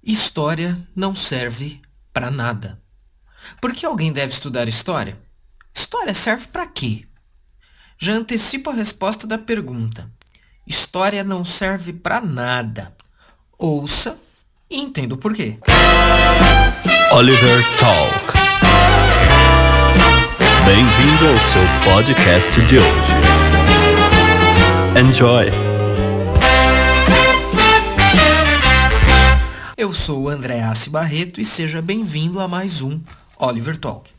História não serve para nada. Por que alguém deve estudar história? História serve para quê? Já antecipo a resposta da pergunta. História não serve para nada. Ouça e entenda o porquê. Oliver Talk. Bem-vindo ao seu podcast de hoje. Enjoy! Eu sou o André Assi Barreto e seja bem-vindo a mais um Oliver Talk.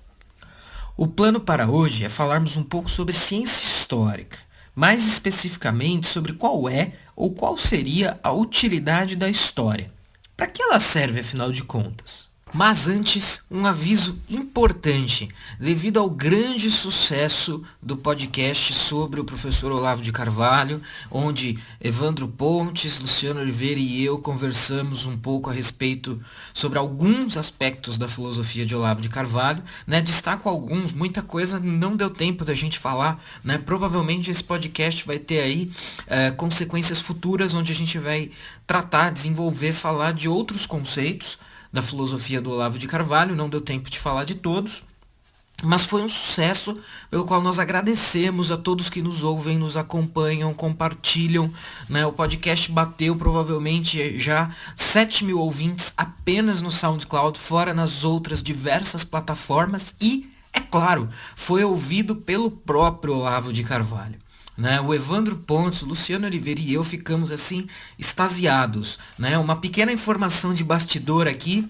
O plano para hoje é falarmos um pouco sobre ciência histórica, mais especificamente sobre qual é ou qual seria a utilidade da história. Para que ela serve, afinal de contas? Mas antes, um aviso importante, devido ao grande sucesso do podcast sobre o professor Olavo de Carvalho, onde Evandro Pontes, Luciano Oliveira e eu conversamos um pouco a respeito sobre alguns aspectos da filosofia de Olavo de Carvalho, né? Destaco alguns, muita coisa não deu tempo da gente falar, né? Provavelmente esse podcast vai ter aí consequências futuras, onde a gente vai tratar, desenvolver, falar de outros conceitos da filosofia do Olavo de Carvalho. Não deu tempo de falar de todos, mas foi um sucesso pelo qual nós agradecemos a todos que nos ouvem, nos acompanham, compartilham, né? O podcast bateu provavelmente já 7.000 ouvintes apenas no SoundCloud, fora nas outras diversas plataformas e, é claro, foi ouvido pelo próprio Olavo de Carvalho. Né, o Evandro Pontes, o Luciano Oliveira e eu ficamos assim extasiados, né? Uma pequena informação de bastidor aqui,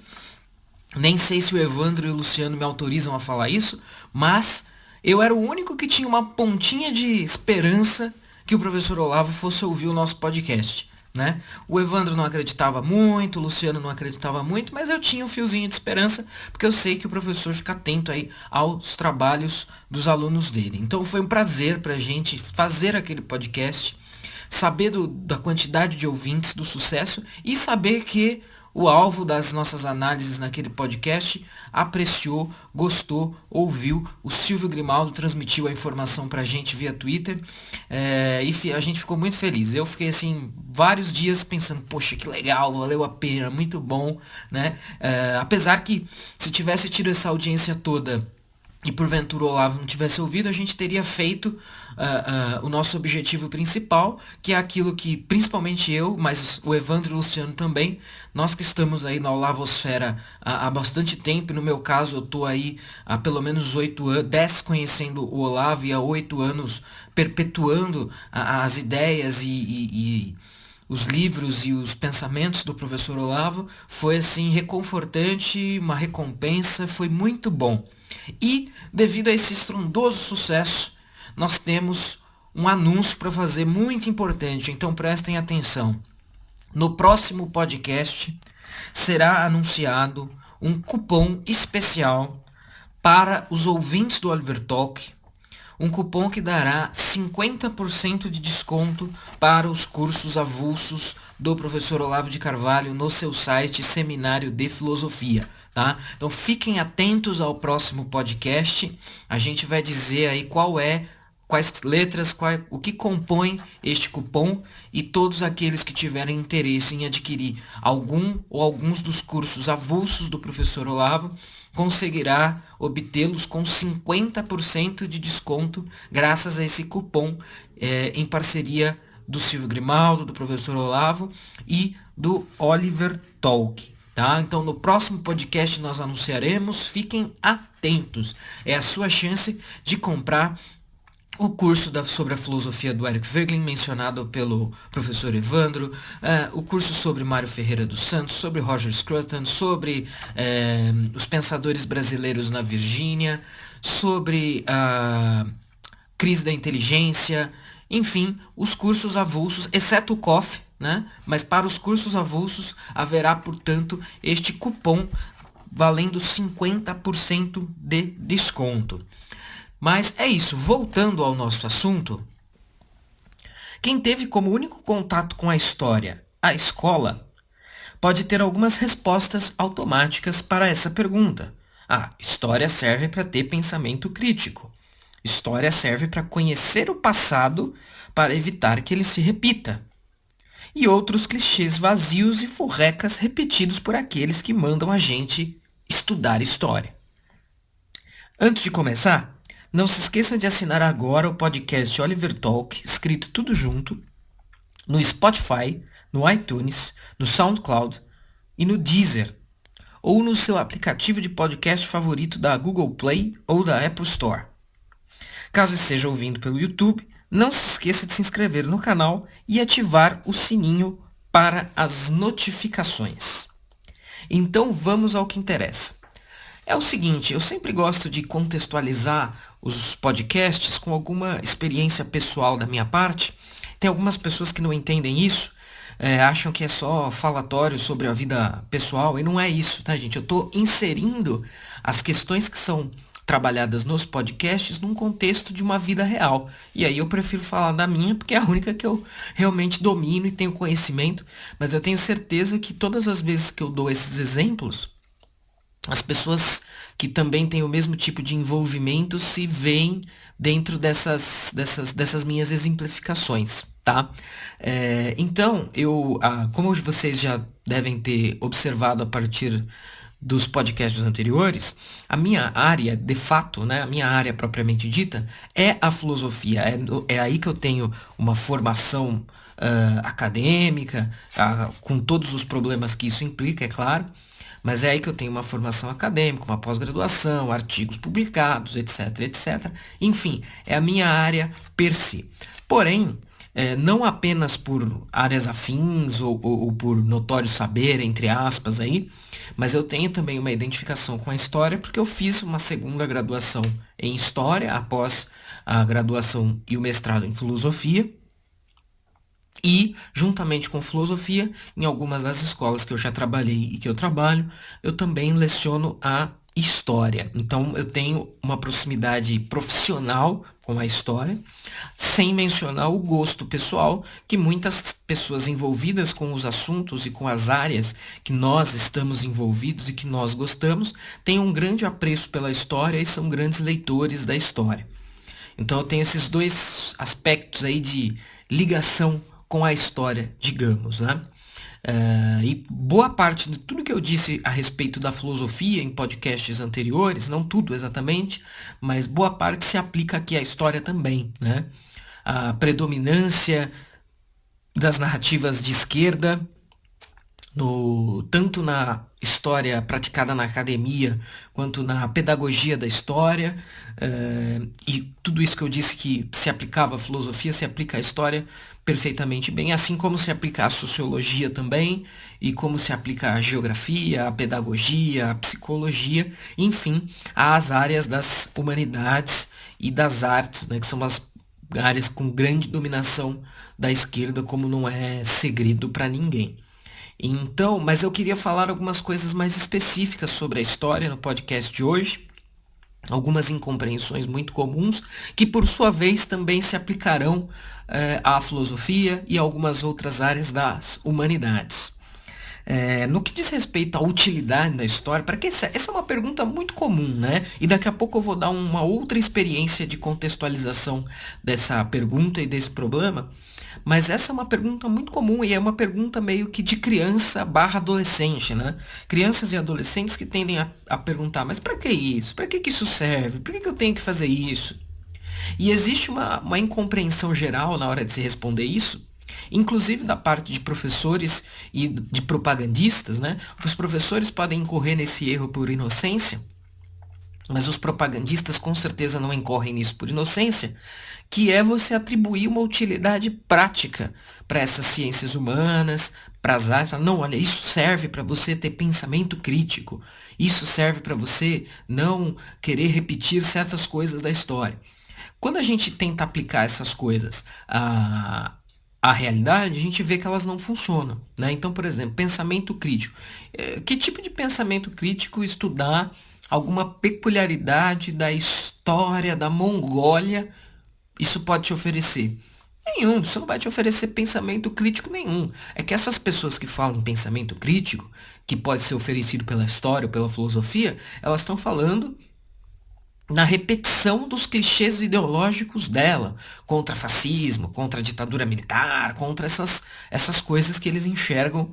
nem sei se o Evandro e o Luciano me autorizam a falar isso, mas eu era o único que tinha uma pontinha de esperança que o professor Olavo fosse ouvir o nosso podcast. Né? O Evandro não acreditava muito, o Luciano não acreditava muito, mas eu tinha um fiozinho de esperança, porque eu sei que o professor fica atento aí aos trabalhos dos alunos dele. Então foi um prazer pra gente fazer aquele podcast, saber da quantidade de ouvintes, do sucesso e saber que o alvo das nossas análises naquele podcast apreciou, gostou, ouviu. O Silvio Grimaldo transmitiu a informação pra gente via Twitter e a gente ficou muito feliz. Eu fiquei assim vários dias pensando, poxa, que legal, valeu a pena, muito bom, né? Apesar que se tivesse tido essa audiência toda e porventura o Olavo não tivesse ouvido, a gente teria feito o nosso objetivo principal, que é aquilo que principalmente eu, mas o Evandro e o Luciano também, nós que estamos aí na Olavosfera há bastante tempo, e no meu caso eu estou aí há pelo menos 8 anos, 10 conhecendo o Olavo e há 8 anos perpetuando as ideias e os livros e os pensamentos do professor Olavo, foi assim reconfortante, uma recompensa, foi muito bom. E, devido a esse estrondoso sucesso, nós temos um anúncio para fazer muito importante, então prestem atenção. No próximo podcast será anunciado um cupom especial para os ouvintes do Oliver Talk, um cupom que dará 50% de desconto para os cursos avulsos do professor Olavo de Carvalho no seu site Seminário de Filosofia. Tá? Então fiquem atentos ao próximo podcast. A gente vai dizer aí quais letras, o que compõe este cupom, e todos aqueles que tiverem interesse em adquirir algum ou alguns dos cursos avulsos do professor Olavo conseguirá obtê-los com 50% de desconto graças a esse cupom em parceria do Silvio Grimaldo, do professor Olavo e do Oliver Talk. Tá? Então no próximo podcast nós anunciaremos, fiquem atentos. É a sua chance de comprar o curso sobre a filosofia do Eric Voegelin, mencionado pelo professor Evandro, o curso sobre Mário Ferreira dos Santos, sobre Roger Scruton, sobre os pensadores brasileiros na Virgínia, sobre a crise da inteligência, enfim, os cursos avulsos, exceto o COF, né? Mas para os cursos avulsos haverá, portanto, este cupom valendo 50% de desconto. Mas é isso, voltando ao nosso assunto, quem teve como único contato com a história a escola, pode ter algumas respostas automáticas para essa pergunta. História serve para ter pensamento crítico. História serve para conhecer o passado para evitar que ele se repita. e outros clichês vazios e furrecas repetidos por aqueles que mandam a gente estudar história. Antes de começar, não se esqueça de assinar agora o podcast Oliver Talk, escrito tudo junto, no Spotify, no iTunes, no SoundCloud e no Deezer, ou no seu aplicativo de podcast favorito da Google Play ou da Apple Store. Caso esteja ouvindo pelo YouTube, não se esqueça de se inscrever no canal e ativar o sininho para as notificações. Então vamos ao que interessa. É o seguinte, eu sempre gosto de contextualizar os podcasts com alguma experiência pessoal da minha parte. Tem algumas pessoas que não entendem isso, acham que é só falatório sobre a vida pessoal, e não é isso, tá, gente? Eu estou inserindo as questões que são trabalhadas nos podcasts num contexto de uma vida real. E aí eu prefiro falar da minha, porque é a única que eu realmente domino e tenho conhecimento, mas eu tenho certeza que todas as vezes que eu dou esses exemplos, as pessoas que também têm o mesmo tipo de envolvimento se veem dentro dessas minhas exemplificações, tá? Então, como vocês já devem ter observado a partir dos podcasts anteriores, a minha área, de fato, né, a minha área propriamente dita, é a filosofia. É aí que eu tenho uma formação acadêmica, com todos os problemas que isso implica, é claro. Mas é aí que eu tenho uma formação acadêmica, uma pós-graduação, artigos publicados, etc, etc. Enfim, é a minha área per se. Porém, não apenas por áreas afins ou por notório saber, entre aspas, aí, mas eu tenho também uma identificação com a história, porque eu fiz uma segunda graduação em História, após a graduação e o mestrado em Filosofia. E, juntamente com filosofia, em algumas das escolas que eu já trabalhei e que eu trabalho, eu também leciono a história. Então, eu tenho uma proximidade profissional com a história, sem mencionar o gosto pessoal, que muitas pessoas envolvidas com os assuntos e com as áreas que nós estamos envolvidos e que nós gostamos, têm um grande apreço pela história e são grandes leitores da história. Então, eu tenho esses dois aspectos aí de ligação com a história, digamos, né? E boa parte de tudo que eu disse a respeito da filosofia em podcasts anteriores, não tudo exatamente, mas boa parte se aplica aqui à história também, né? A predominância das narrativas de esquerda, tanto na história praticada na academia, quanto na pedagogia da história, e tudo isso que eu disse que se aplicava à filosofia, se aplica à história perfeitamente bem, assim como se aplica à sociologia também, e como se aplica à geografia, à pedagogia, à psicologia, enfim, às áreas das humanidades e das artes, né, que são as áreas com grande dominação da esquerda, como não é segredo para ninguém. Então, mas eu queria falar algumas coisas mais específicas sobre a história no podcast de hoje, algumas incompreensões muito comuns, que por sua vez também se aplicarão à filosofia e a algumas outras áreas das humanidades. No que diz respeito à utilidade da história, para que essa é uma pergunta muito comum, né? E daqui a pouco eu vou dar uma outra experiência de contextualização dessa pergunta e desse problema. Mas essa é uma pergunta muito comum e é uma pergunta meio que de criança barra adolescente, né? Crianças e adolescentes que tendem a perguntar, mas para que isso? Para que isso serve? Por que eu tenho que fazer isso? E existe uma incompreensão geral na hora de se responder isso, inclusive da parte de professores e de propagandistas, né? Os professores podem incorrer nesse erro por inocência, mas os propagandistas com certeza não incorrem nisso por inocência, que é você atribuir uma utilidade prática para essas ciências humanas, para as artes. Não, olha, isso serve para você ter pensamento crítico, isso serve para você não querer repetir certas coisas da história. Quando a gente tenta aplicar essas coisas à realidade, a gente vê que elas não funcionam, né? Então, por exemplo, pensamento crítico. Que tipo de pensamento crítico estudar alguma peculiaridade da história da Mongólia isso pode te oferecer? Nenhum, isso não vai te oferecer pensamento crítico nenhum. É que essas pessoas que falam em pensamento crítico, que pode ser oferecido pela história ou pela filosofia, elas estão falando na repetição dos clichês ideológicos dela, contra fascismo, contra a ditadura militar, contra essas coisas que eles enxergam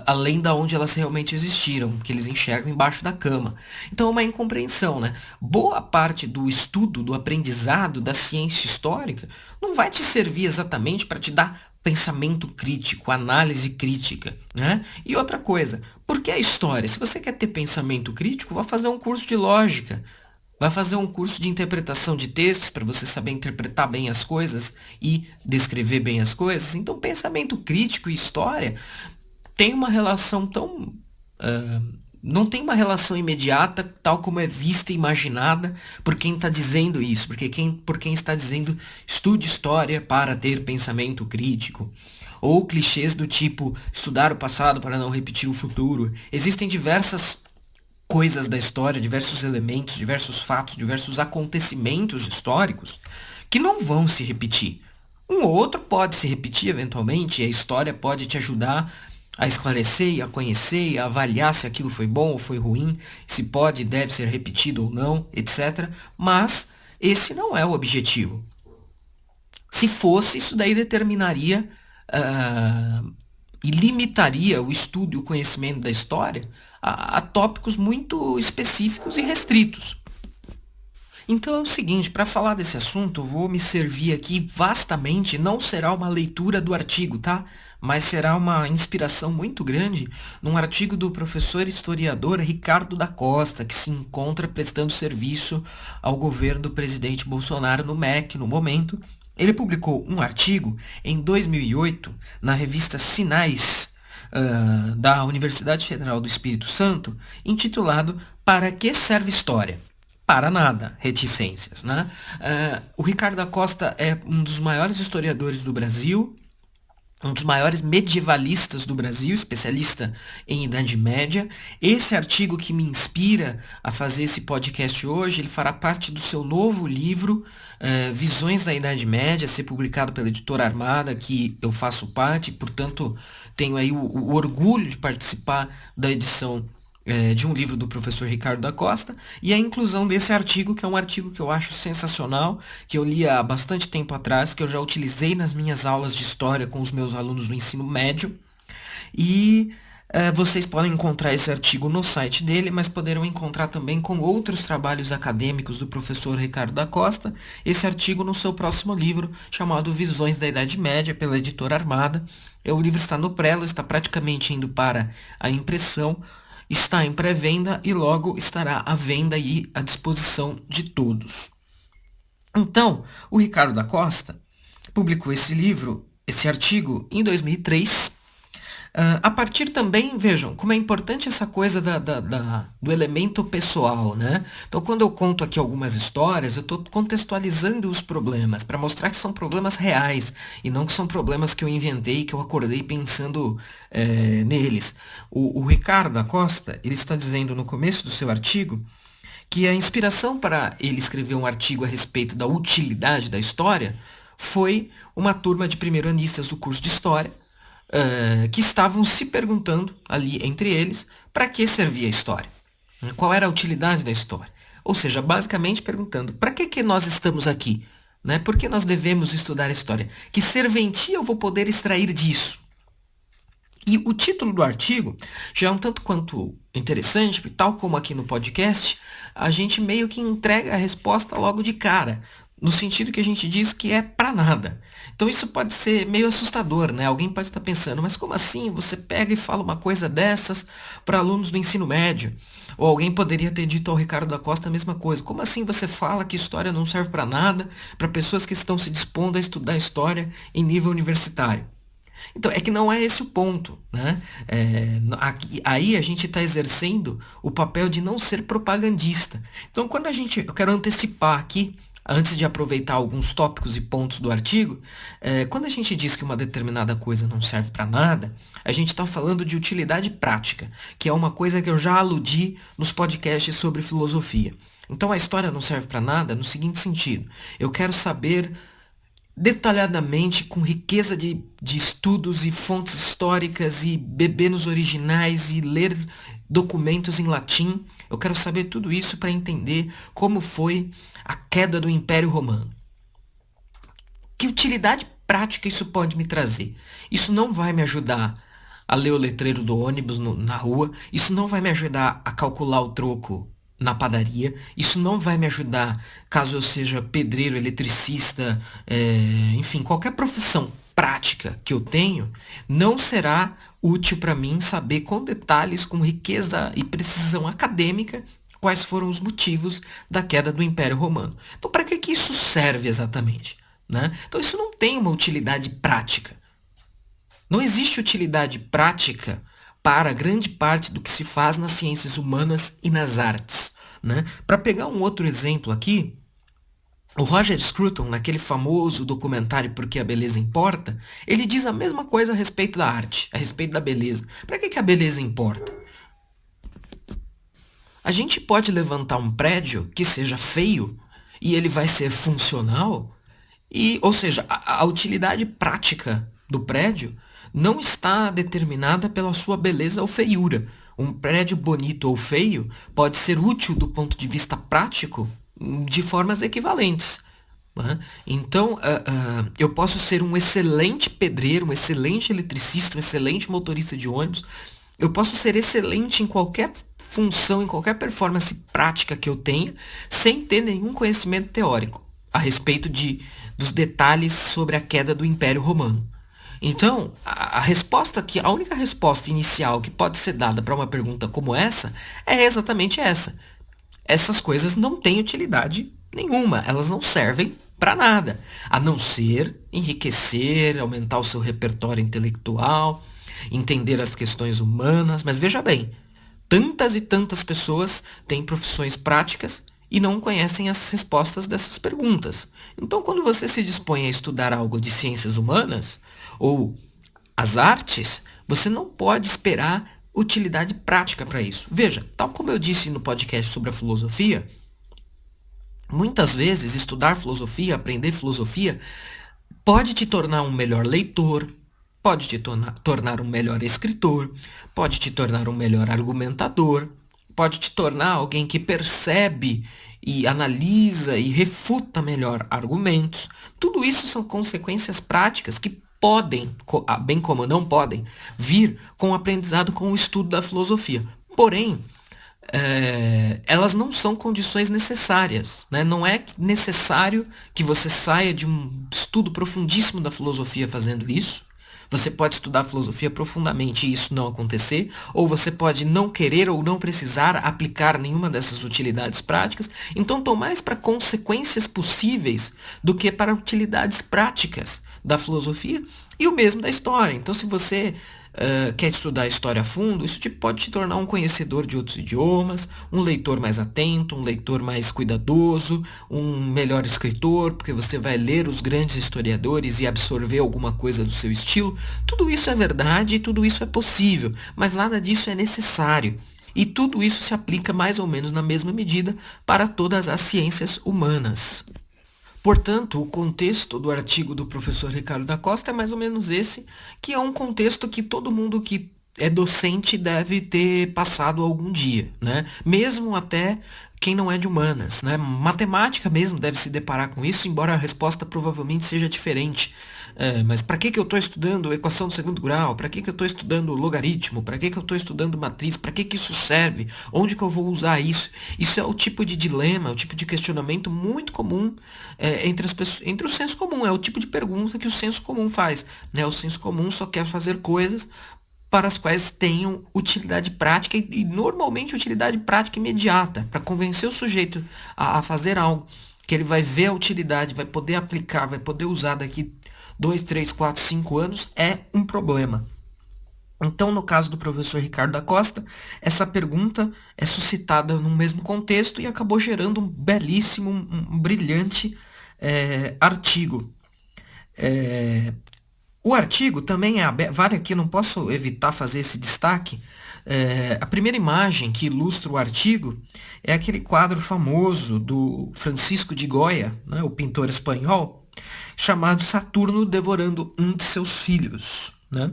além da onde elas realmente existiram, que eles enxergam embaixo da cama. Então é uma incompreensão, né? Boa parte do estudo, do aprendizado da ciência histórica não vai te servir exatamente para te dar pensamento crítico, análise crítica, né? E outra coisa, por que a história? Se você quer ter pensamento crítico, vá fazer um curso de lógica. Vai fazer um curso de interpretação de textos para você saber interpretar bem as coisas e descrever bem as coisas. Então, pensamento crítico e história tem uma relação tão... não tem uma relação imediata, tal como é vista e imaginada por quem está dizendo isso. Por quem está dizendo estude história para ter pensamento crítico. Ou clichês do tipo estudar o passado para não repetir o futuro. Existem diversas coisas da história, diversos elementos, diversos fatos, diversos acontecimentos históricos que não vão se repetir. Um ou outro pode se repetir eventualmente, e a história pode te ajudar a esclarecer e a conhecer e a avaliar se aquilo foi bom ou foi ruim, se pode e deve ser repetido ou não, etc. Mas esse não é o objetivo. Se fosse, isso daí determinaria e limitaria o estudo e o conhecimento da história a tópicos muito específicos e restritos. Então é o seguinte, para falar desse assunto, eu vou me servir aqui vastamente, não será uma leitura do artigo, tá? Mas será uma inspiração muito grande num artigo do professor historiador Ricardo da Costa, que se encontra prestando serviço ao governo do presidente Bolsonaro no MEC no momento. Ele publicou um artigo em 2008 na revista Sinais, da Universidade Federal do Espírito Santo, intitulado Para que serve história? Para nada, reticências, né? O Ricardo da Costa é um dos maiores historiadores do Brasil, um dos maiores medievalistas do Brasil, especialista em Idade Média. Esse artigo que me inspira a fazer esse podcast hoje, ele fará parte do seu novo livro, Visões da Idade Média, a ser publicado pela editora Armada, que eu faço parte, portanto tenho aí o orgulho de participar da edição de um livro do professor Ricardo da Costa, e a inclusão desse artigo, que é um artigo que eu acho sensacional, que eu li há bastante tempo atrás, que eu já utilizei nas minhas aulas de história com os meus alunos do ensino médio, e vocês podem encontrar esse artigo no site dele, mas poderão encontrar também com outros trabalhos acadêmicos do professor Ricardo da Costa, esse artigo no seu próximo livro, chamado Visões da Idade Média, pela editora Armada. O livro está no prelo, está praticamente indo para a impressão, está em pré-venda e logo estará à venda e à disposição de todos. Então, o Ricardo da Costa publicou esse artigo, em 2003, a partir também, vejam, como é importante essa coisa do elemento pessoal, né? Então, quando eu conto aqui algumas histórias, eu estou contextualizando os problemas, para mostrar que são problemas reais, e não que são problemas que eu inventei, que eu acordei pensando neles. O Ricardo da Costa, ele está dizendo no começo do seu artigo, que a inspiração para ele escrever um artigo a respeito da utilidade da história foi uma turma de primeiro-anistas do curso de História, que estavam se perguntando ali entre eles para que servia a história, qual era a utilidade da história. Ou seja, basicamente perguntando para que nós estamos aqui, né? Por que nós devemos estudar a história? Que serventia eu vou poder extrair disso? E o título do artigo já é um tanto quanto interessante, porque tal como aqui no podcast, a gente meio que entrega a resposta logo de cara, no sentido que a gente diz que é para nada. Então isso pode ser meio assustador, né? Alguém pode estar pensando, mas como assim você pega e fala uma coisa dessas para alunos do ensino médio? Ou alguém poderia ter dito ao Ricardo da Costa a mesma coisa. Como assim você fala que história não serve para nada para pessoas que estão se dispondo a estudar história em nível universitário? Então, é que não é esse o ponto, né? Aí a gente está exercendo o papel de não ser propagandista. Então, eu quero antecipar aqui, antes de aproveitar alguns tópicos e pontos do artigo, quando a gente diz que uma determinada coisa não serve para nada, a gente está falando de utilidade prática, que é uma coisa que eu já aludi nos podcasts sobre filosofia. Então a história não serve para nada no seguinte sentido: eu quero saber detalhadamente, com riqueza de estudos e fontes históricas, e beber nos originais e ler documentos em latim. Eu quero saber tudo isso para entender como foi a queda do Império Romano. Que utilidade prática isso pode me trazer? Isso não vai me ajudar a ler o letreiro do ônibus na rua, isso não vai me ajudar a calcular o troco na padaria, isso não vai me ajudar caso eu seja pedreiro, eletricista, enfim, qualquer profissão prática que eu tenho, não será útil para mim saber com detalhes, com riqueza e precisão acadêmica, quais foram os motivos da queda do Império Romano. Então, para que isso serve exatamente? Né? Então, isso não tem uma utilidade prática. Não existe utilidade prática para grande parte do que se faz nas ciências humanas e nas artes. Né? Para pegar um outro exemplo aqui, o Roger Scruton, naquele famoso documentário Por que a Beleza Importa, ele diz a mesma coisa a respeito da arte, a respeito da beleza. Para que a beleza importa? A gente pode levantar um prédio que seja feio e ele vai ser funcional, ou seja, a utilidade prática do prédio não está determinada pela sua beleza ou feiura. Um prédio bonito ou feio pode ser útil do ponto de vista prático de formas equivalentes. Né? Então, eu posso ser um excelente pedreiro, um excelente eletricista, um excelente motorista de ônibus. Eu posso ser excelente em qualquer função, em qualquer performance prática que eu tenha, sem ter nenhum conhecimento teórico a respeito dos detalhes sobre a queda do Império Romano. Então, a única resposta inicial que pode ser dada para uma pergunta como essa é exatamente essa. Essas coisas não têm utilidade nenhuma, elas não servem para nada, a não ser enriquecer, aumentar o seu repertório intelectual, entender as questões humanas, mas veja bem, tantas e tantas pessoas têm profissões práticas e não conhecem as respostas dessas perguntas. Então, quando você se dispõe a estudar algo de ciências humanas ou as artes, você não pode esperar utilidade prática para isso. Veja, tal como eu disse no podcast sobre a filosofia, muitas vezes estudar filosofia, aprender filosofia, pode te tornar um melhor leitor, pode te tornar um melhor escritor, pode te tornar um melhor argumentador, pode te tornar alguém que percebe e analisa e refuta melhor argumentos. Tudo isso são consequências práticas que podem, bem como não podem, vir com o aprendizado, com o estudo da filosofia. Porém, elas não são condições necessárias. Né? Não é necessário que você saia de um estudo profundíssimo da filosofia fazendo isso. Você pode estudar filosofia profundamente e isso não acontecer, ou você pode não querer ou não precisar aplicar nenhuma dessas utilidades práticas. Então, estão mais para consequências possíveis do que para utilidades práticas da filosofia e o mesmo da história. Então, se você quer estudar história a fundo, isso pode te tornar um conhecedor de outros idiomas, um leitor mais atento, um leitor mais cuidadoso, um melhor escritor, porque você vai ler os grandes historiadores e absorver alguma coisa do seu estilo. Tudo isso é verdade e tudo isso é possível, mas nada disso é necessário. E tudo isso se aplica mais ou menos na mesma medida para todas as ciências humanas. Portanto, o contexto do artigo do professor Ricardo da Costa é mais ou menos esse, que é um contexto que todo mundo que é docente deve ter passado algum dia, né? Mesmo até quem não é de humanas, né? Matemática mesmo deve se deparar com isso, embora a resposta provavelmente seja diferente. Mas para que eu estou estudando equação do segundo grau? Para que eu estou estudando logaritmo? Para que eu estou estudando matriz? Para que isso serve? Onde que eu vou usar isso? Isso é o tipo de dilema, o tipo de questionamento muito comum entre as pessoas, entre o senso comum. É o tipo de pergunta que o senso comum faz. Né? O senso comum só quer fazer coisas para as quais tenham utilidade prática e normalmente utilidade prática imediata, para convencer o sujeito a fazer algo que ele vai ver a utilidade, vai poder aplicar, vai poder usar daqui 2, 3, 4, 5 anos, é um problema. Então, no caso do professor Ricardo da Costa, essa pergunta é suscitada no mesmo contexto e acabou gerando um belíssimo, um brilhante artigo. O artigo também vale aqui, não posso evitar fazer esse destaque. A primeira imagem que ilustra o artigo é aquele quadro famoso do Francisco de Goya, né, o pintor espanhol, chamado Saturno devorando um de seus filhos. Né?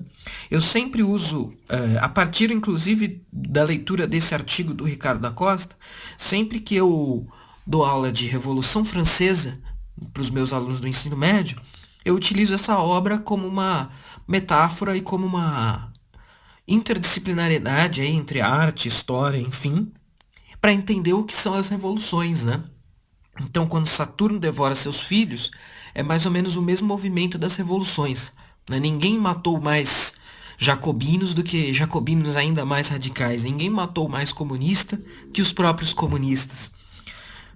Eu sempre uso, a partir inclusive da leitura desse artigo do Ricardo da Costa, sempre que eu dou aula de Revolução Francesa para os meus alunos do ensino médio, eu utilizo essa obra como uma metáfora e como uma interdisciplinariedade aí entre arte, história, enfim, para entender o que são as revoluções, né? Então, quando Saturno devora seus filhos, é mais ou menos o mesmo movimento das revoluções. Né? Ninguém matou mais jacobinos do que jacobinos ainda mais radicais. Ninguém matou mais comunista que os próprios comunistas.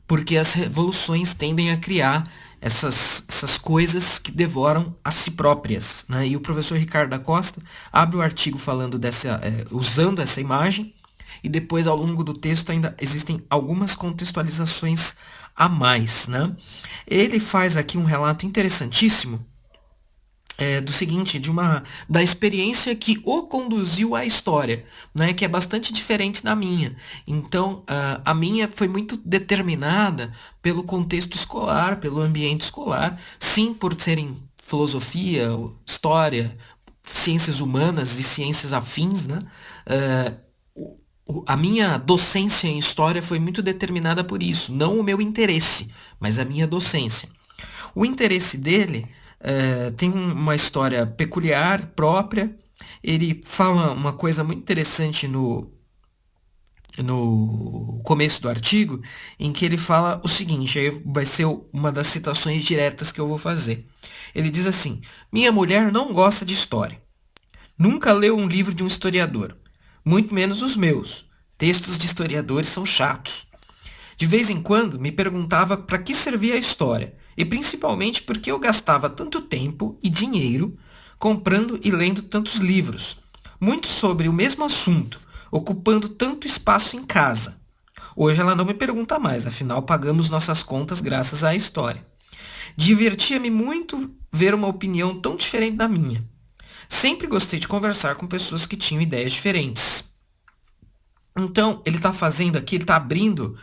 Porque as revoluções tendem a criar essas coisas que devoram a si próprias. Né? E o professor Ricardo da Costa abre o artigo falando usando essa imagem, e depois ao longo do texto ainda existem algumas contextualizações a mais. Né? Ele faz aqui um relato interessantíssimo do seguinte, da experiência que o conduziu à história, né, que é bastante diferente da minha. Então, a minha foi muito determinada pelo contexto escolar, pelo ambiente escolar, sim, por serem filosofia, história, ciências humanas e ciências afins, né? A minha docência em história foi muito determinada por isso, não o meu interesse, mas a minha docência. O interesse dele tem uma história peculiar, própria. Ele fala uma coisa muito interessante no começo do artigo, em que ele fala o seguinte, aí vai ser uma das citações diretas que eu vou fazer. Ele diz assim: minha mulher não gosta de história. Nunca leu um livro de um historiador, muito menos os meus. Textos de historiadores são chatos. De vez em quando me perguntava para que servia a história, e principalmente porque eu gastava tanto tempo e dinheiro comprando e lendo tantos livros, muitos sobre o mesmo assunto, ocupando tanto espaço em casa. Hoje ela não me pergunta mais, afinal pagamos nossas contas graças à história. Divertia-me muito ver uma opinião tão diferente da minha. Sempre gostei de conversar com pessoas que tinham ideias diferentes. Então, ele está fazendo aqui, ele está abrindo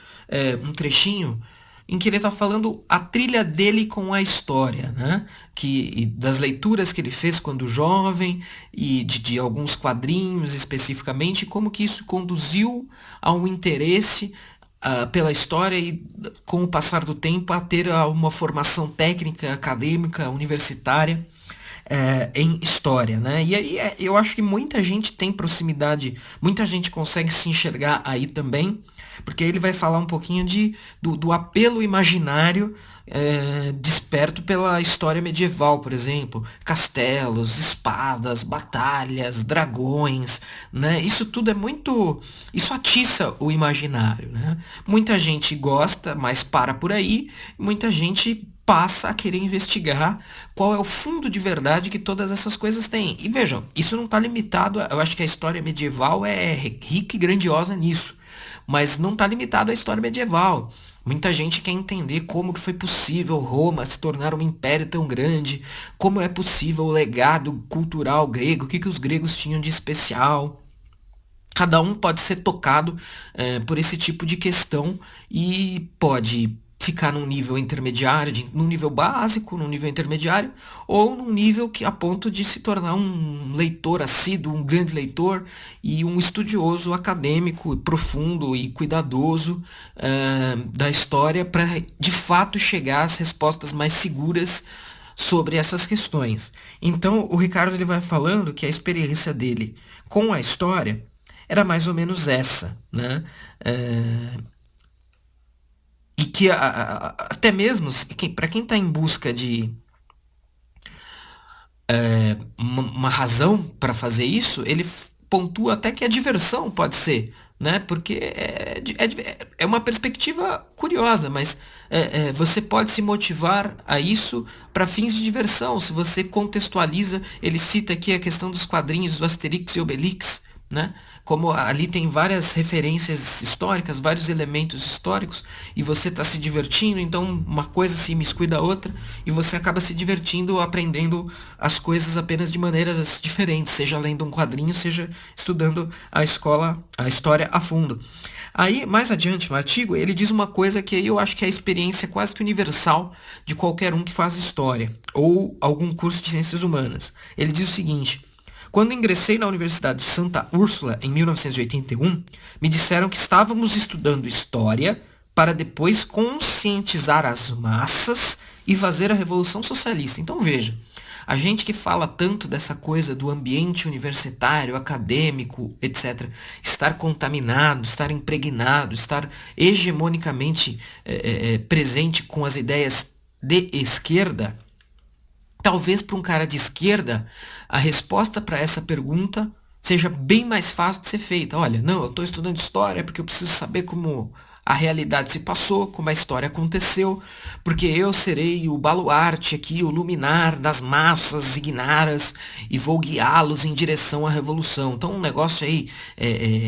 um trechinho em que ele está falando a trilha dele com a história, né? E das leituras que ele fez quando jovem, e de alguns quadrinhos especificamente, como que isso conduziu a um interesse pela história e, com o passar do tempo, a ter uma formação técnica, acadêmica, universitária em história, né? E aí eu acho que muita gente tem proximidade, muita gente consegue se enxergar aí também, porque ele vai falar um pouquinho do apelo imaginário desperto pela história medieval, por exemplo, castelos, espadas, batalhas, dragões, né? Isso tudo isso atiça o imaginário, né? Muita gente gosta, mas para por aí, muita gente passa a querer investigar qual é o fundo de verdade que todas essas coisas têm. E vejam, isso não está limitado, eu acho que a história medieval é rica e grandiosa nisso, mas não está limitado à história medieval. Muita gente quer entender como que foi possível Roma se tornar um império tão grande, como é possível o legado cultural grego, o que os gregos tinham de especial. Cada um pode ser tocado por esse tipo de questão e pode ficar num nível intermediário, num nível básico, num nível intermediário, ou num nível que a ponto de se tornar um leitor assíduo, um grande leitor e um estudioso acadêmico, profundo e cuidadoso da história para de fato chegar às respostas mais seguras sobre essas questões. Então o Ricardo ele vai falando que a experiência dele com a história era mais ou menos essa, né? E que até mesmo para quem está em busca de uma razão para fazer isso, ele pontua até que a diversão pode ser, né? Porque é uma perspectiva curiosa, mas você pode se motivar a isso para fins de diversão. Se você contextualiza, ele cita aqui a questão dos quadrinhos do Asterix e Obelix, né? Como ali tem várias referências históricas, vários elementos históricos, e você está se divertindo, então uma coisa se imiscui da outra, e você acaba se divertindo, aprendendo as coisas apenas de maneiras diferentes, seja lendo um quadrinho, seja estudando a história a fundo. Aí, mais adiante no artigo, ele diz uma coisa que eu acho que é a experiência quase que universal de qualquer um que faz história, ou algum curso de ciências humanas. Ele diz o seguinte: quando ingressei na Universidade de Santa Úrsula em 1981, me disseram que estávamos estudando história para depois conscientizar as massas e fazer a Revolução Socialista. Então veja, a gente que fala tanto dessa coisa do ambiente universitário, acadêmico, etc., estar contaminado, estar impregnado, estar hegemonicamente presente com as ideias de esquerda, talvez para um cara de esquerda, a resposta para essa pergunta seja bem mais fácil de ser feita. Olha, não, eu estou estudando história porque eu preciso saber como a realidade se passou, como a história aconteceu, porque eu serei o baluarte aqui, o luminar das massas ignaras e vou guiá-los em direção à revolução. Então um negócio aí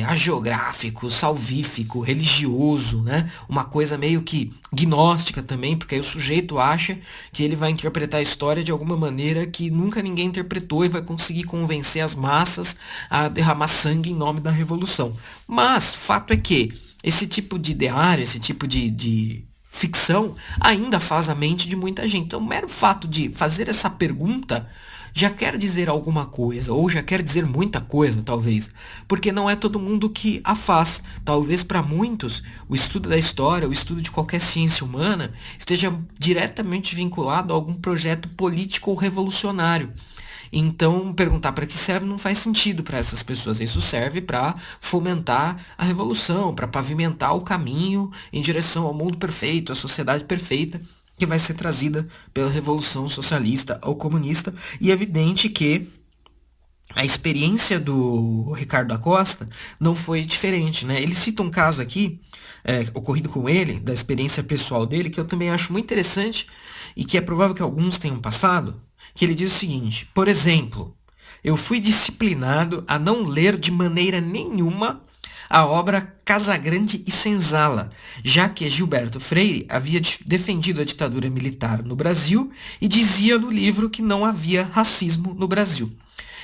agiográfico, salvífico, religioso, né? Uma coisa meio que gnóstica também, porque aí o sujeito acha que ele vai interpretar a história de alguma maneira que nunca ninguém interpretou e vai conseguir convencer as massas a derramar sangue em nome da revolução. Mas fato é que esse tipo de ideário, esse tipo de ficção ainda faz a mente de muita gente. Então, o mero fato de fazer essa pergunta já quer dizer alguma coisa, ou já quer dizer muita coisa, talvez, porque não é todo mundo que a faz. Talvez para muitos, o estudo da história, o estudo de qualquer ciência humana, esteja diretamente vinculado a algum projeto político ou revolucionário. Então, perguntar para que serve não faz sentido para essas pessoas. Isso serve para fomentar a revolução, para pavimentar o caminho em direção ao mundo perfeito, à sociedade perfeita, que vai ser trazida pela revolução socialista ou comunista. E é evidente que a experiência do Ricardo da Costa não foi diferente, né? Ele cita um caso aqui, ocorrido com ele, da experiência pessoal dele, que eu também acho muito interessante e que é provável que alguns tenham passado, que ele diz o seguinte: por exemplo, eu fui disciplinado a não ler de maneira nenhuma a obra Casagrande e Senzala, já que Gilberto Freire havia defendido a ditadura militar no Brasil e dizia no livro que não havia racismo no Brasil.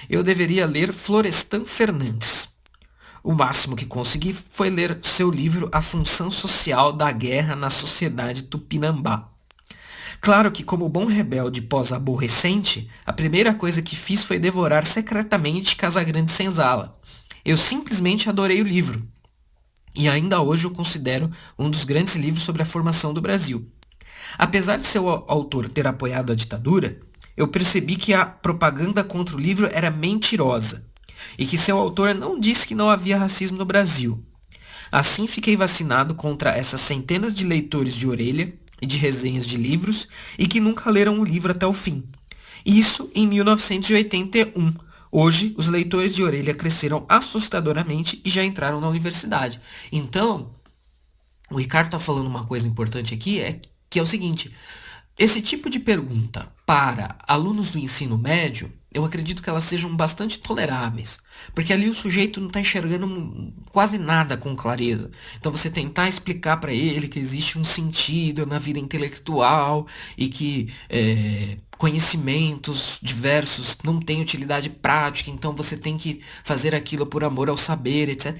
Eu deveria ler Florestan Fernandes. O máximo que consegui foi ler seu livro A Função Social da Guerra na Sociedade Tupinambá. Claro que, como bom rebelde pós-aborrecente, a primeira coisa que fiz foi devorar secretamente Casagrande e Senzala. Eu simplesmente adorei o livro. E ainda hoje o considero um dos grandes livros sobre a formação do Brasil. Apesar de seu autor ter apoiado a ditadura, eu percebi que a propaganda contra o livro era mentirosa e que seu autor não disse que não havia racismo no Brasil. Assim fiquei vacinado contra essas centenas de leitores de orelha e de resenhas de livros e que nunca leram o livro até o fim. Isso em 1981. Hoje, os leitores de orelha cresceram assustadoramente e já entraram na universidade. Então, o Ricardo está falando uma coisa importante aqui, que é o seguinte: esse tipo de pergunta para alunos do ensino médio, eu acredito que elas sejam bastante toleráveis, porque ali o sujeito não está enxergando quase nada com clareza. Então você tentar explicar para ele que existe um sentido na vida intelectual e que conhecimentos diversos não têm utilidade prática, então você tem que fazer aquilo por amor ao saber, etc.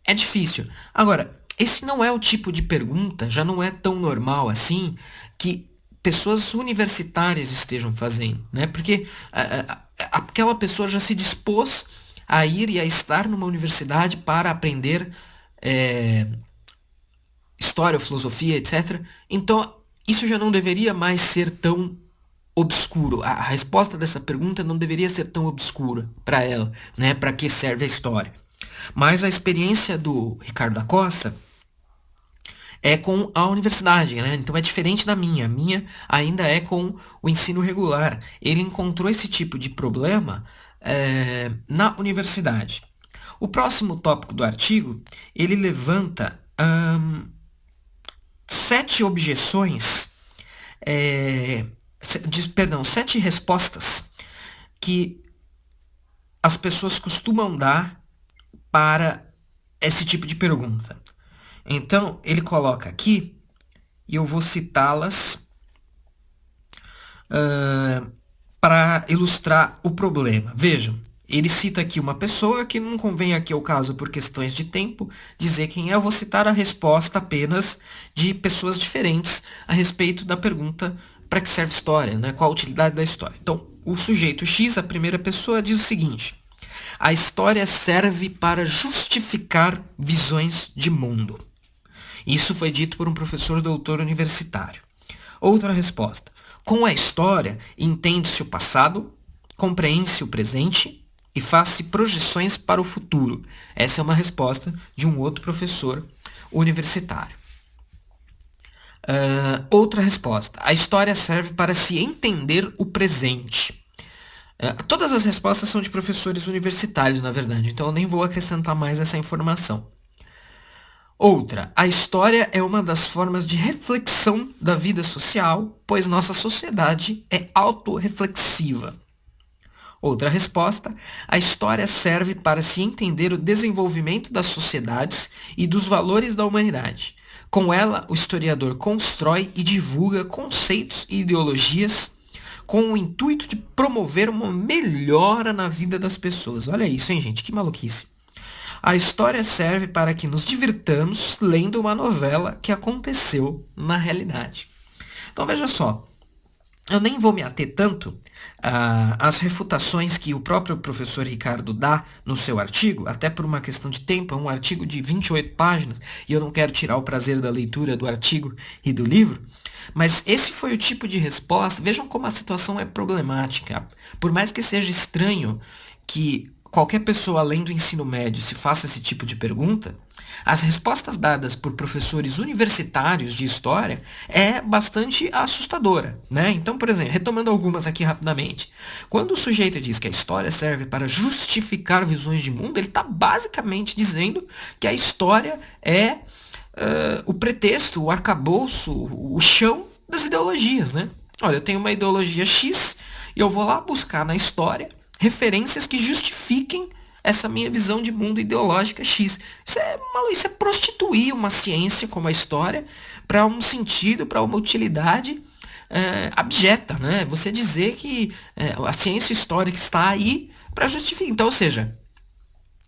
É difícil. Agora, esse não é o tipo de pergunta, já não é tão normal assim, que pessoas universitárias estejam fazendo, né? Porque aquela pessoa já se dispôs a ir e a estar numa universidade para aprender história, filosofia, etc. Então, isso já não deveria mais ser tão obscuro. A resposta dessa pergunta não deveria ser tão obscura para ela, né? Para que serve a história? Mas a experiência do Ricardo da Costa é com a universidade, né? Então é diferente da minha. A minha ainda é com o ensino regular. Ele encontrou esse tipo de problema na universidade. O próximo tópico do artigo, ele levanta 7 objeções, 7 respostas que as pessoas costumam dar para esse tipo de pergunta. Então, ele coloca aqui, e eu vou citá-las para ilustrar o problema. Vejam, ele cita aqui uma pessoa que não convém aqui ao caso por questões de tempo dizer quem é. Eu vou citar a resposta apenas de pessoas diferentes a respeito da pergunta para que serve história, né? Qual a utilidade da história. Então, o sujeito X, a primeira pessoa, diz o seguinte: a história serve para justificar visões de mundo. Isso foi dito por um professor doutor universitário. Outra resposta: com a história, entende-se o passado, compreende-se o presente e faz-se projeções para o futuro. Essa é uma resposta de um outro professor universitário. Outra resposta: a história serve para se entender o presente. Todas as respostas são de professores universitários, na verdade, então eu nem vou acrescentar mais essa informação. Outra: a história é uma das formas de reflexão da vida social, pois nossa sociedade é autorreflexiva. Outra resposta: a história serve para se entender o desenvolvimento das sociedades e dos valores da humanidade. Com ela, o historiador constrói e divulga conceitos e ideologias com o intuito de promover uma melhora na vida das pessoas. Olha isso, hein, gente? Que maluquice. A história serve para que nos divirtamos lendo uma novela que aconteceu na realidade. Então veja só, eu nem vou me ater tanto às refutações que o próprio professor Ricardo dá no seu artigo, até por uma questão de tempo. É um artigo de 28 páginas e eu não quero tirar o prazer da leitura do artigo e do livro. Mas esse foi o tipo de resposta. Vejam como a situação é problemática. Por mais que seja estranho que qualquer pessoa além do ensino médio se faça esse tipo de pergunta, as respostas dadas por professores universitários de história é bastante assustadora, né? Então, por exemplo, retomando algumas aqui rapidamente. Quando o sujeito diz que a história serve para justificar visões de mundo, ele está basicamente dizendo que a história é o pretexto, o arcabouço, o chão das ideologias, né? Olha, eu tenho uma ideologia X e eu vou lá buscar na história referências que justifiquem essa minha visão de mundo ideológica X. Isso é prostituir uma ciência como a história para um sentido, para uma utilidade abjeta, né? Você dizer que a ciência histórica está aí para justificar. Então, ou seja,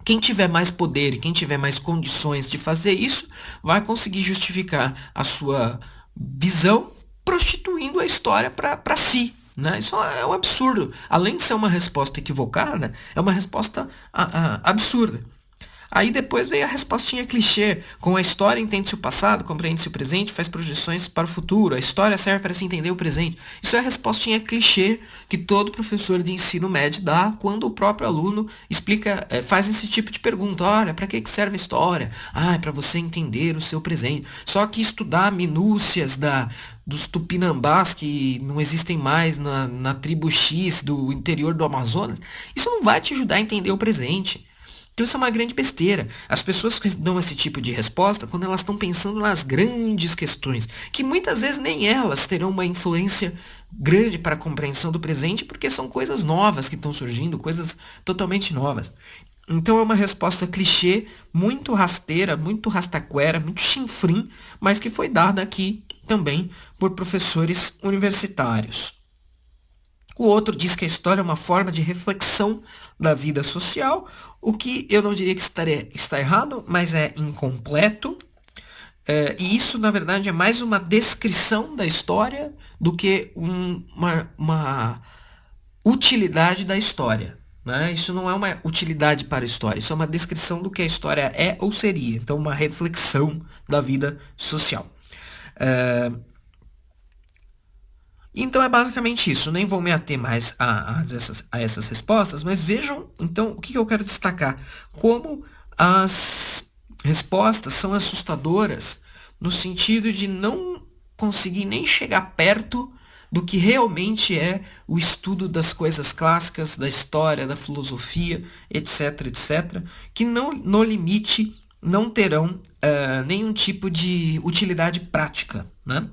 quem tiver mais poder e quem tiver mais condições de fazer isso vai conseguir justificar a sua visão prostituindo a história para si. Né? Isso é um absurdo. Além de ser uma resposta equivocada, é uma resposta absurda. Aí depois veio a respostinha clichê. Com a história entende-se o passado, compreende-se o presente, faz projeções para o futuro. A história serve para se entender o presente. Isso é a respostinha clichê que todo professor de ensino médio dá quando o próprio aluno explica, faz esse tipo de pergunta. Olha, para que serve a história? É para você entender o seu presente. Só que estudar minúcias dos tupinambás que não existem mais na tribo X do interior do Amazonas, isso não vai te ajudar a entender o presente. Então isso é uma grande besteira. As pessoas dão esse tipo de resposta quando elas estão pensando nas grandes questões, que muitas vezes nem elas terão uma influência grande para a compreensão do presente, porque são coisas novas que estão surgindo, coisas totalmente novas. Então é uma resposta clichê, muito rasteira, muito rastaquera, muito chinfrim, mas que foi dada aqui também por professores universitários. O outro diz que a história é uma forma de reflexão da vida social, o que eu não diria que está errado, mas é incompleto. E isso, na verdade, é mais uma descrição da história do que uma utilidade da história. Né? Isso não é uma utilidade para a história, isso é uma descrição do que a história é ou seria. Então, uma reflexão da vida social. Então é basicamente isso. Nem vou me ater mais a essas respostas, mas vejam então o que eu quero destacar. Como as respostas são assustadoras no sentido de não conseguir nem chegar perto do que realmente é o estudo das coisas clássicas, da história, da filosofia, etc, etc, que no limite não terão nenhum tipo de utilidade prática, né?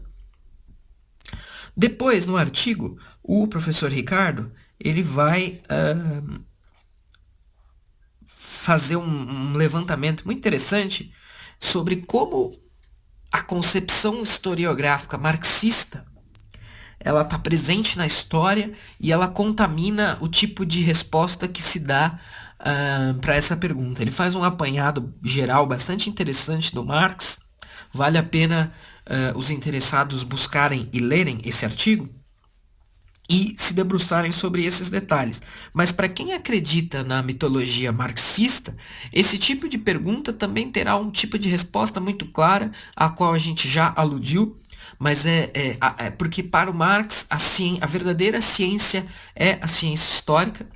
Depois, no artigo, o professor Ricardo, ele vai fazer um levantamento muito interessante sobre como a concepção historiográfica marxista ela está presente na história e ela contamina o tipo de resposta que se dá para essa pergunta. Ele faz um apanhado geral bastante interessante do Marx. Vale a pena os interessados buscarem e lerem esse artigo e se debruçarem sobre esses detalhes. Mas para quem acredita na mitologia marxista, esse tipo de pergunta também terá um tipo de resposta muito clara, a qual a gente já aludiu, mas porque para o Marx a verdadeira ciência é a ciência histórica,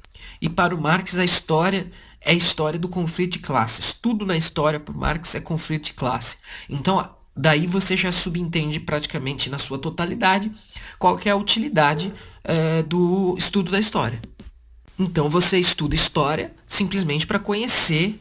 e para o Marx a história é a história do conflito de classes. Tudo na história para o Marx é conflito de classe. Então, daí você já subentende praticamente na sua totalidade qual que é a utilidade do estudo da história. Então você estuda história simplesmente para conhecer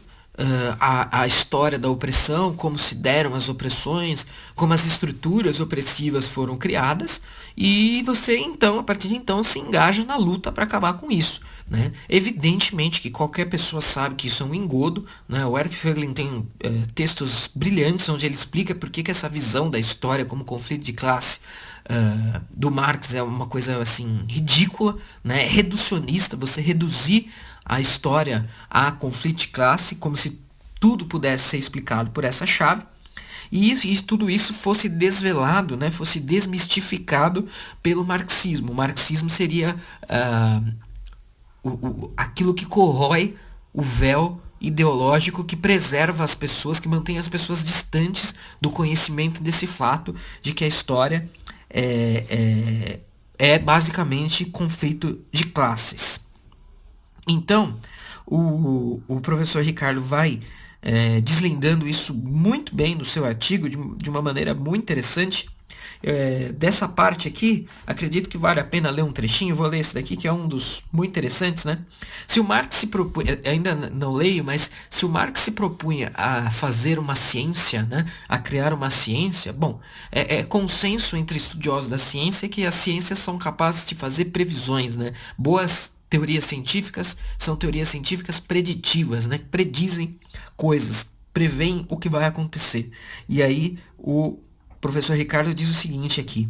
a história da opressão, como se deram as opressões, como as estruturas opressivas foram criadas, e você então, a partir de então, se engaja na luta para acabar com isso, né? Evidentemente que qualquer pessoa sabe que isso é um engodo, né? O Eric Voegelin tem textos brilhantes onde ele explica por que essa visão da história como conflito de classe do Marx é uma coisa assim ridícula, né? É reducionista, você reduzir a história a conflito de classe como se tudo pudesse ser explicado por essa chave. E tudo isso fosse desvelado, né, fosse desmistificado pelo marxismo. O marxismo seria aquilo que corrói o véu ideológico que preserva as pessoas, que mantém as pessoas distantes do conhecimento desse fato de que a história é basicamente conflito de classes. Então, o professor Ricardo vai deslindando isso muito bem no seu artigo, de uma maneira muito interessante. Dessa parte aqui, acredito que vale a pena ler um trechinho. Vou ler esse daqui, que é um dos muito interessantes, né? Se o Marx se propunha, ainda não leio, mas se o Marx se propunha a fazer uma ciência, né? A criar uma ciência, bom, é consenso entre estudiosos da ciência que as ciências são capazes de fazer previsões, né? Boas teorias científicas são teorias científicas preditivas, né? Predizem coisas, preveem o que vai acontecer. E aí o professor Ricardo diz o seguinte aqui,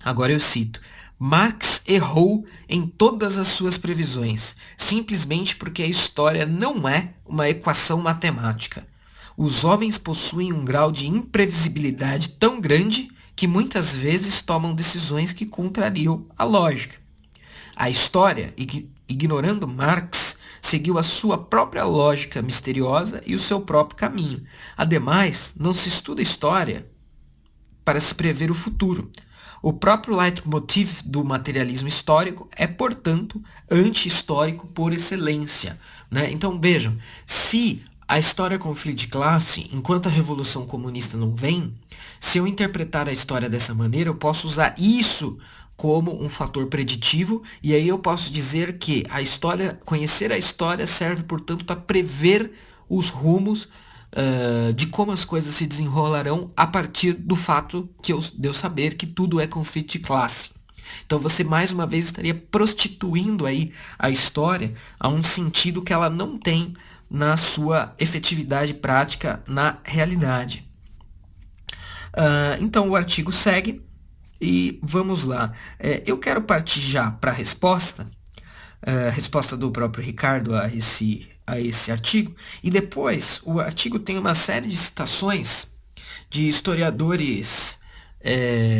agora eu cito: Marx errou em todas as suas previsões, simplesmente porque a história não é uma equação matemática. Os homens possuem um grau de imprevisibilidade tão grande que muitas vezes tomam decisões que contrariam a lógica. A história, ignorando Marx, seguiu a sua própria lógica misteriosa e o seu próprio caminho. Ademais, não se estuda história para se prever o futuro. O próprio leitmotiv do materialismo histórico é, portanto, anti-histórico por excelência, né? Então, vejam, se a história é conflito de classe, enquanto a Revolução Comunista não vem, se eu interpretar a história dessa maneira, eu posso usar isso como um fator preditivo, e aí eu posso dizer que conhecer a história serve, portanto, para prever os rumos de como as coisas se desenrolarão a partir do fato de eu saber que tudo é conflito de classe. Então você mais uma vez estaria prostituindo aí a história a um sentido que ela não tem na sua efetividade prática na realidade. Então o artigo segue e vamos lá. Eu quero partir já para a resposta do próprio Ricardo a esse artigo, e depois o artigo tem uma série de citações de historiadores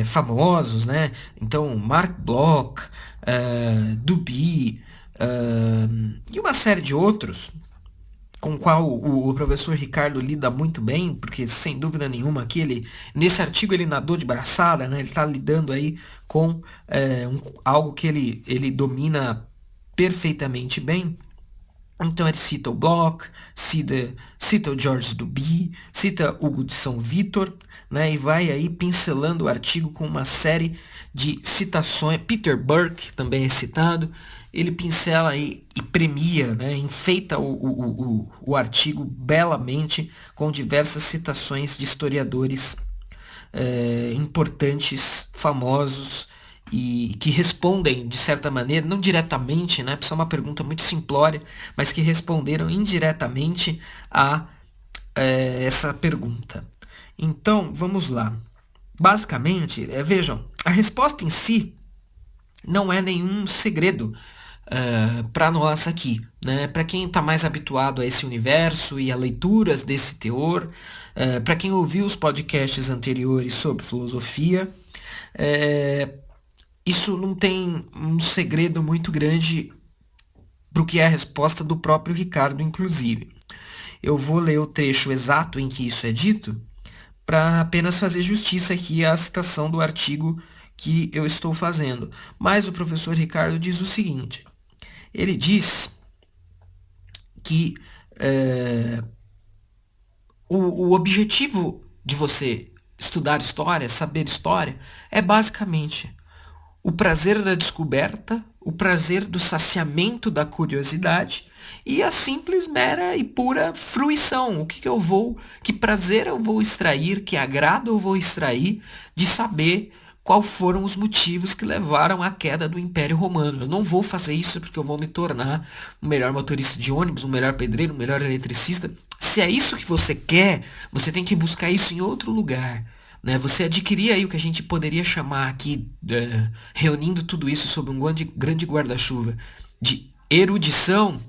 famosos, né? Então Marc Bloch, Duby e uma série de outros, com o qual o professor Ricardo lida muito bem, porque sem dúvida nenhuma aqui nesse artigo ele nadou de braçada, né? Ele está lidando aí com algo que ele domina perfeitamente bem. Então ele cita o Bloch, cita o Georges Duby, cita Hugo de São Vitor, né, e vai aí pincelando o artigo com uma série de citações. Peter Burke também é citado. Ele pincela aí e premia, né, enfeita o artigo belamente com diversas citações de historiadores importantes, famosos e que respondem de certa maneira, não diretamente, né? Porque é uma pergunta muito simplória, mas que responderam indiretamente a essa pergunta. Então, vamos lá. Basicamente, vejam, a resposta em si não é nenhum segredo para nós aqui, né? Para quem está mais habituado a esse universo e a leituras desse teor, para quem ouviu os podcasts anteriores sobre filosofia, isso não tem um segredo muito grande para o que é a resposta do próprio Ricardo, inclusive. Eu vou ler o trecho exato em que isso é dito, para apenas fazer justiça aqui à citação do artigo que eu estou fazendo. Mas o professor Ricardo diz o seguinte: ele diz que o objetivo de você estudar história, saber história, é basicamente o prazer da descoberta, o prazer do saciamento da curiosidade e a simples, mera e pura fruição. O que prazer eu vou extrair, que agrado eu vou extrair de saber qual foram os motivos que levaram à queda do Império Romano. Eu não vou fazer isso porque eu vou me tornar um melhor motorista de ônibus, um melhor pedreiro, um melhor eletricista. Se é isso que você quer, você tem que buscar isso em outro lugar. Né? Você adquirir aí o que a gente poderia chamar aqui, reunindo tudo isso sob um grande guarda-chuva de erudição.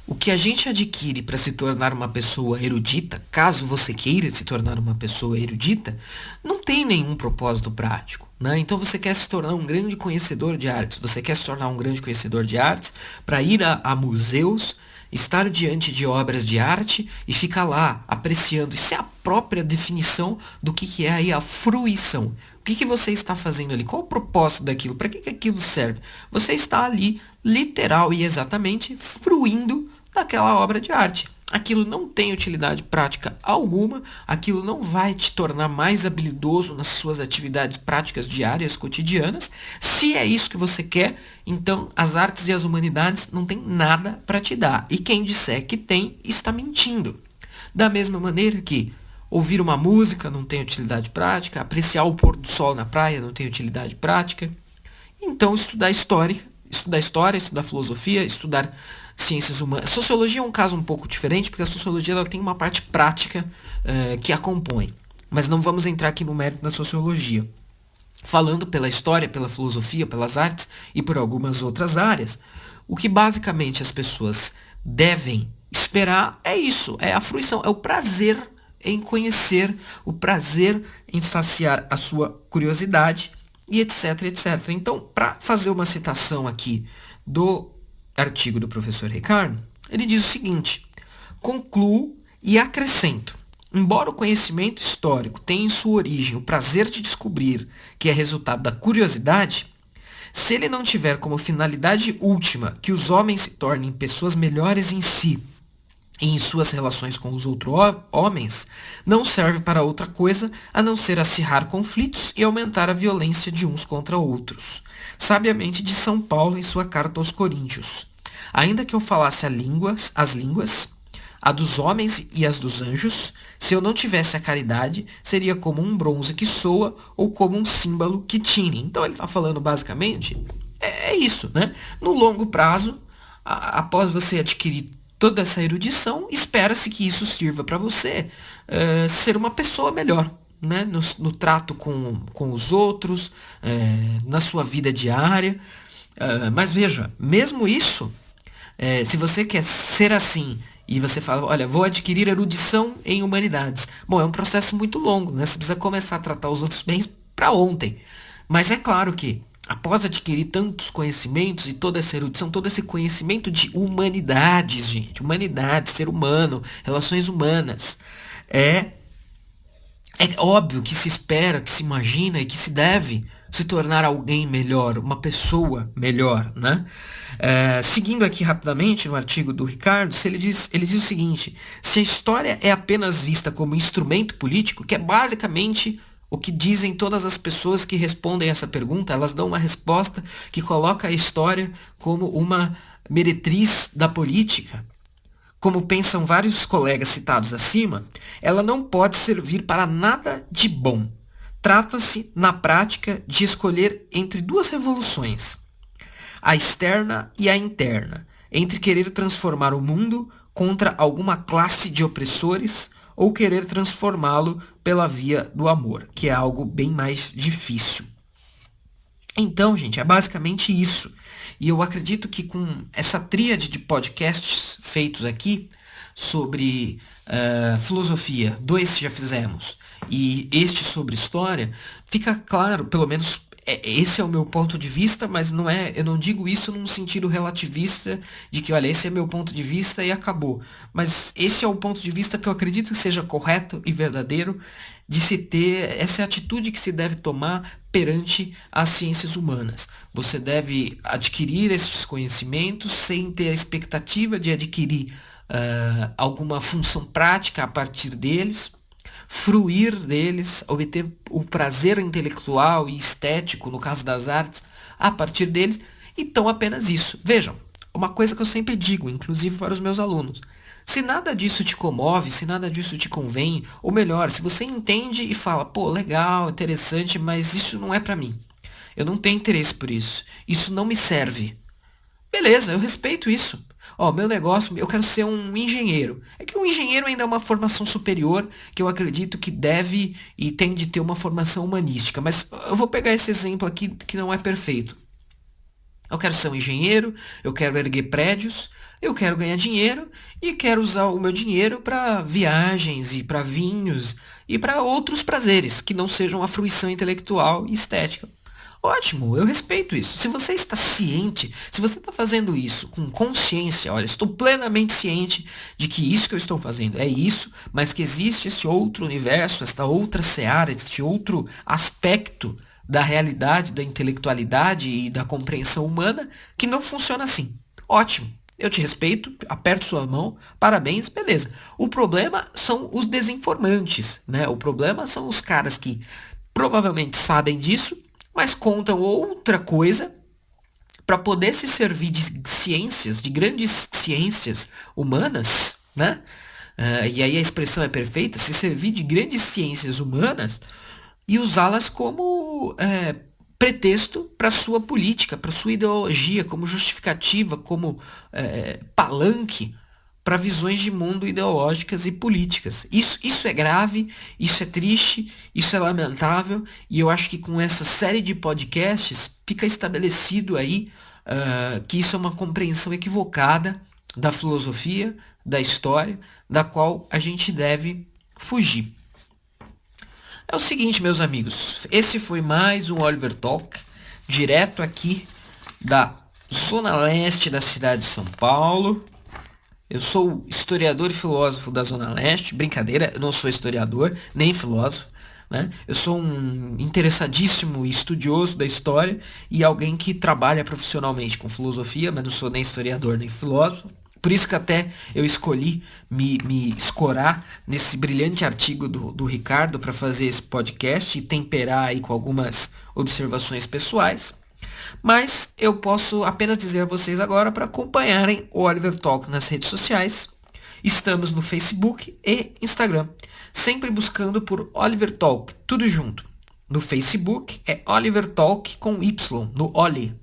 O que a gente adquire para se tornar uma pessoa erudita, caso você queira se tornar uma pessoa erudita, não tem nenhum propósito prático. Né? Então você quer se tornar um grande conhecedor de artes, você quer se tornar um grande conhecedor de artes para ir a museus, estar diante de obras de arte e ficar lá apreciando. Isso é a própria definição do que é aí a fruição. O que você está fazendo ali? Qual o propósito daquilo? Para que aquilo serve? Você está ali, literal e exatamente, fruindo daquela obra de arte. Aquilo não tem utilidade prática alguma, aquilo não vai te tornar mais habilidoso nas suas atividades práticas diárias, cotidianas. Se é isso que você quer, então as artes e as humanidades não tem nada para te dar. E quem disser que tem, está mentindo. Da mesma maneira que ouvir uma música não tem utilidade prática, apreciar o pôr do sol na praia não tem utilidade prática. Então estudar história, estudar filosofia, estudar ciências humanas. Sociologia é um caso um pouco diferente, porque a sociologia ela tem uma parte prática que a compõe. Mas não vamos entrar aqui no mérito da sociologia. Falando pela história, pela filosofia, pelas artes e por algumas outras áreas, o que basicamente as pessoas devem esperar é isso, é a fruição, é o prazer em conhecer, o prazer em saciar a sua curiosidade e etc, etc. Então, para fazer uma citação aqui do artigo do professor Ricardo, ele diz o seguinte: concluo e acrescento. Embora o conhecimento histórico tenha em sua origem o prazer de descobrir, que é resultado da curiosidade, se ele não tiver como finalidade última que os homens se tornem pessoas melhores em si e em suas relações com os outros homens, não serve para outra coisa a não ser acirrar conflitos e aumentar a violência de uns contra outros. Sabiamente de São Paulo em sua carta aos Coríntios: ainda que eu falasse as línguas, a dos homens e as dos anjos, se eu não tivesse a caridade, seria como um bronze que soa ou como um símbolo que tine. Então ele está falando basicamente, é isso, né? No longo prazo, após você adquirir toda essa erudição, espera-se que isso sirva para você ser uma pessoa melhor, né? No trato com os outros, na sua vida diária. Mas veja, mesmo isso, se você quer ser assim e você fala, olha, vou adquirir erudição em humanidades. Bom, é um processo muito longo, né? Você precisa começar a tratar os outros bens para ontem. Mas é claro que, após adquirir tantos conhecimentos e toda essa erudição, todo esse conhecimento de humanidades, gente, humanidade, ser humano, relações humanas, é óbvio que se espera, que se imagina e que se deve se tornar alguém melhor, uma pessoa melhor, né? Seguindo aqui rapidamente no artigo do Ricardo, ele diz o seguinte: se a história é apenas vista como instrumento político, que é basicamente o que dizem todas as pessoas que respondem essa pergunta, elas dão uma resposta que coloca a história como uma meretriz da política, como pensam vários colegas citados acima, ela não pode servir para nada de bom. Trata-se, na prática, de escolher entre duas revoluções, a externa e a interna, entre querer transformar o mundo contra alguma classe de opressores ou querer transformá-lo pela via do amor, que é algo bem mais difícil. Então, gente, é basicamente isso. E eu acredito que com essa tríade de podcasts feitos aqui sobre filosofia, 2 já fizemos, e este sobre história, fica claro, pelo menos esse é o meu ponto de vista, mas eu não digo isso num sentido relativista de que, olha, esse é meu ponto de vista e acabou. Mas esse é o ponto de vista que eu acredito que seja correto e verdadeiro de se ter essa atitude que se deve tomar perante as ciências humanas. Você deve adquirir esses conhecimentos sem ter a expectativa de adquirir alguma função prática a partir deles, fruir deles, obter o prazer intelectual e estético, no caso das artes, a partir deles, então apenas isso. Vejam, uma coisa que eu sempre digo, inclusive para os meus alunos, se nada disso te comove, se nada disso te convém, ou melhor, se você entende e fala, pô, legal, interessante, mas isso não é para mim, eu não tenho interesse por isso, isso não me serve, beleza, eu respeito isso. Meu negócio, eu quero ser um engenheiro. É que um engenheiro ainda é uma formação superior, que eu acredito que deve e tem de ter uma formação humanística. Mas eu vou pegar esse exemplo aqui que não é perfeito. Eu quero ser um engenheiro, eu quero erguer prédios, eu quero ganhar dinheiro e quero usar o meu dinheiro para viagens e para vinhos e para outros prazeres, que não sejam a fruição intelectual e estética. Ótimo, eu respeito isso. Se você está ciente, se você está fazendo isso com consciência, olha, estou plenamente ciente de que isso que eu estou fazendo é isso, mas que existe esse outro universo, esta outra seara, este outro aspecto da realidade, da intelectualidade e da compreensão humana que não funciona assim. Ótimo, eu te respeito, aperto sua mão, parabéns, beleza. O problema são os desinformantes, né? O problema são os caras que provavelmente sabem disso, mas contam outra coisa para poder se servir de ciências, de grandes ciências humanas, né? E aí a expressão é perfeita, se servir de grandes ciências humanas e usá-las como pretexto para sua política, para sua ideologia, como justificativa, como palanque para visões de mundo ideológicas e políticas. Isso é grave, isso é triste, isso é lamentável, e eu acho que com essa série de podcasts fica estabelecido aí que isso é uma compreensão equivocada da filosofia, da história, da qual a gente deve fugir. É o seguinte, meus amigos, esse foi mais um Oliver Talk, direto aqui da zona leste da cidade de São Paulo. Eu sou historiador e filósofo da Zona Leste. Brincadeira, eu não sou historiador, nem filósofo, né? Eu sou um interessadíssimo e estudioso da história e alguém que trabalha profissionalmente com filosofia, mas não sou nem historiador nem filósofo. Por isso que até eu escolhi me escorar nesse brilhante artigo do Ricardo para fazer esse podcast e temperar aí com algumas observações pessoais. Mas eu posso apenas dizer a vocês agora para acompanharem o Oliver Talk nas redes sociais. Estamos no Facebook e Instagram, sempre buscando por Oliver Talk, tudo junto. No Facebook é Oliver Talk com Y, no Oli.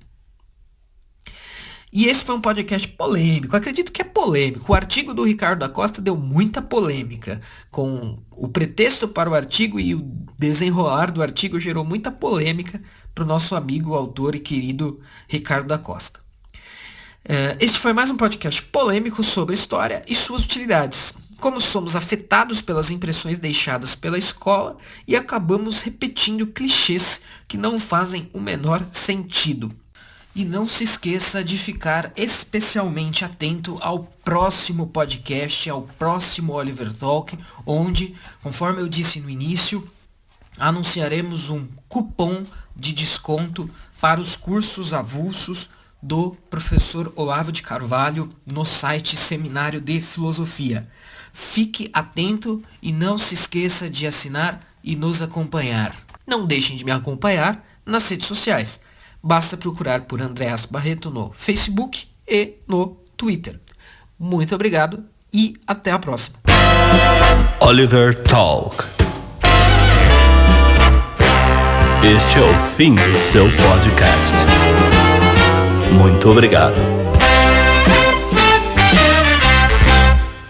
E esse foi um podcast polêmico, acredito que é polêmico. O artigo do Ricardo da Costa deu muita polêmica, com o pretexto para o artigo e o desenrolar do artigo gerou muita polêmica para o nosso amigo, autor e querido Ricardo da Costa. Este foi mais um podcast polêmico sobre história e suas utilidades. Como somos afetados pelas impressões deixadas pela escola e acabamos repetindo clichês que não fazem o menor sentido. E não se esqueça de ficar especialmente atento ao próximo podcast, ao próximo Oliver Talk, onde, conforme eu disse no início, anunciaremos um cupom de desconto para os cursos avulsos do professor Olavo de Carvalho no site Seminário de Filosofia. Fique atento e não se esqueça de assinar e nos acompanhar. Não deixem de me acompanhar nas redes sociais. Basta procurar por Andreas Barreto no Facebook e no Twitter. Muito obrigado e até a próxima. Oliver Talk. Este é o fim do seu podcast. Muito obrigado.